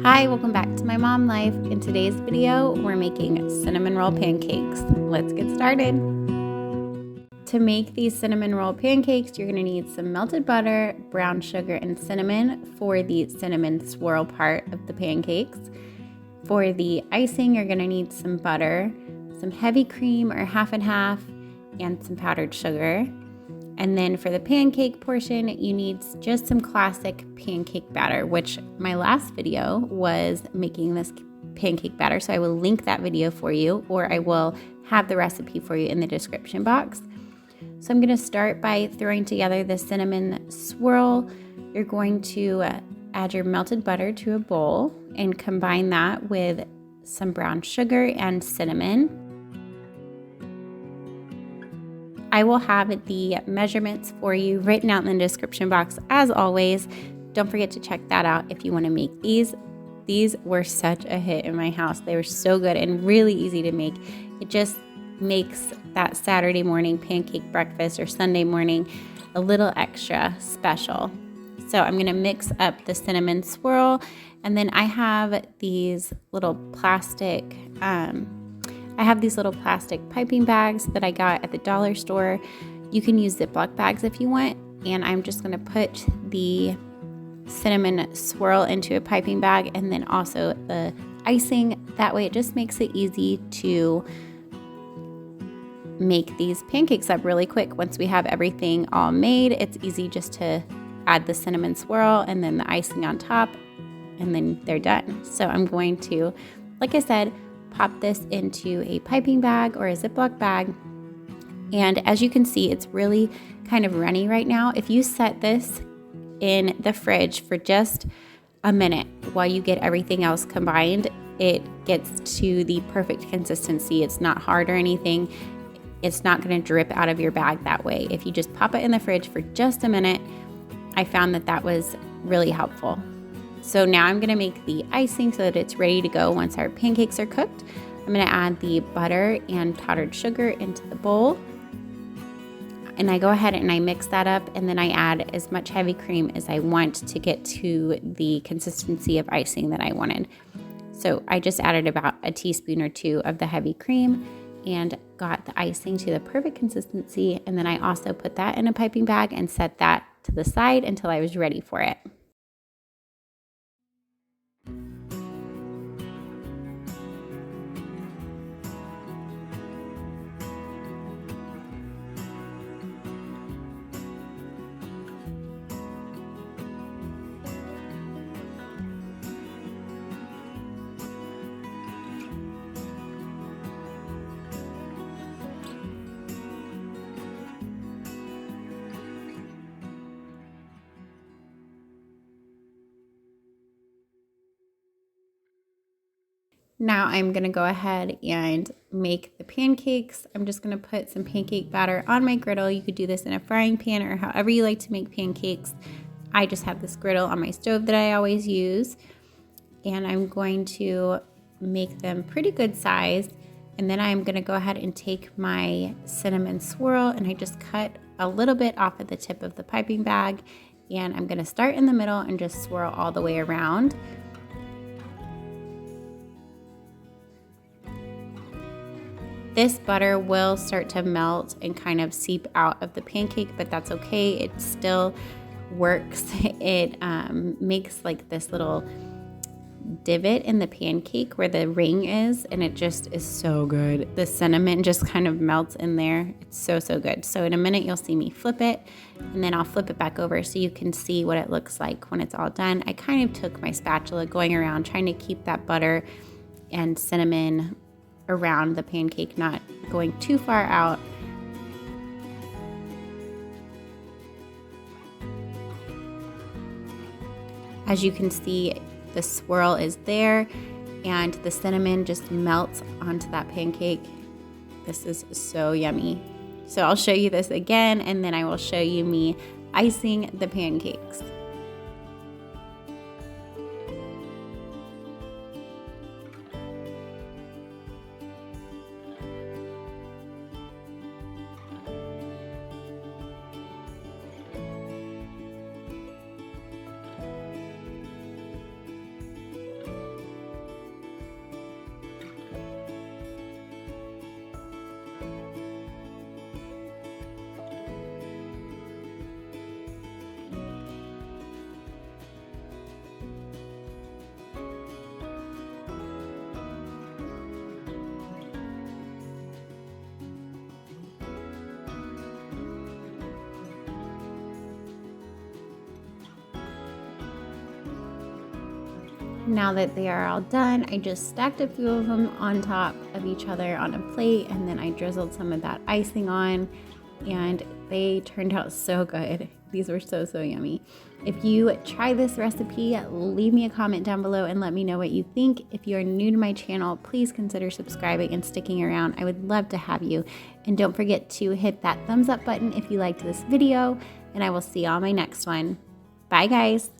Hi, welcome back to My Mom Life. In today's video, we're making cinnamon roll pancakes. Let's get started. To make these cinnamon roll pancakes, you're going to need some melted butter, brown sugar, and cinnamon for the cinnamon swirl part of the pancakes. For the icing, you're going to need some butter, some heavy cream or half and half, and some powdered sugar. And then for the pancake portion, you need just some classic pancake batter, which my last video was making this pancake batter. So I will link that video for you, or I will have the recipe for you in the description box. So I'm going to start by throwing together the cinnamon swirl. You're going to add your melted butter to a bowl and combine that with some brown sugar and cinnamon. I will have the measurements for you written out in the description box as always. Don't forget to check that out if you want to make these. These were such a hit in my house. They were so good and really easy to make. It just makes that Saturday morning pancake breakfast or Sunday morning a little extra special. So I'm going to mix up the cinnamon swirl, and then I have these little plastic piping bags that I got at the dollar store. You can use Ziploc bags if you want, and I'm just going to put the cinnamon swirl into a piping bag and then also the icing. That way it just makes it easy to make these pancakes up really quick. Once we have everything all made, it's easy just to add the cinnamon swirl and then the icing on top, and then they're done. So I'm going to, like I said, pop this into a piping bag or a Ziploc bag. And as you can see, it's really kind of runny right now. If you set this in the fridge for just a minute while you get everything else combined, it gets to the perfect consistency. It's not hard or anything. It's not going to drip out of your bag that way. If you just pop it in the fridge for just a minute, I found that was really helpful. So now I'm going to make the icing so that it's ready to go once our pancakes are cooked. I'm going to add the butter and powdered sugar into the bowl. And I go ahead and I mix that up, and then I add as much heavy cream as I want to get to the consistency of icing that I wanted. So I just added about a teaspoon or two of the heavy cream and got the icing to the perfect consistency. And then I also put that in a piping bag and set that to the side until I was ready for it. Now I'm going to go ahead and make the pancakes. I'm just going to put some pancake batter on my griddle. You could do this in a frying pan or however you like to make pancakes. I just have this griddle on my stove that I always use. And I'm going to make them pretty good size. And then I'm going to go ahead and take my cinnamon swirl and I just cut a little bit off at the tip of the piping bag. And I'm going to start in the middle and just swirl all the way around. This butter will start to melt and kind of seep out of the pancake, but that's okay. It still works. It makes like this little divot in the pancake where the ring is, and it just is so good. The cinnamon just kind of melts in there. It's so, so good. So in a minute, you'll see me flip it, and then I'll flip it back over so you can see what it looks like when it's all done. I kind of took my spatula going around trying to keep that butter and cinnamon around the pancake, not going too far out. As you can see, the swirl is there and the cinnamon just melts onto that pancake. This is so yummy. So I'll show you this again, and then I will show you me icing the pancakes. Now that they are all done, I just stacked a few of them on top of each other on a plate, and then I drizzled some of that icing on, and they turned out so good. These were so yummy. If you try this recipe, leave me a comment down below and let me know what you think. If you are new to my channel, please consider subscribing and sticking around. I would love to have you. And don't forget to hit that thumbs up button if you liked this video, and I will see you on my next one. Bye guys.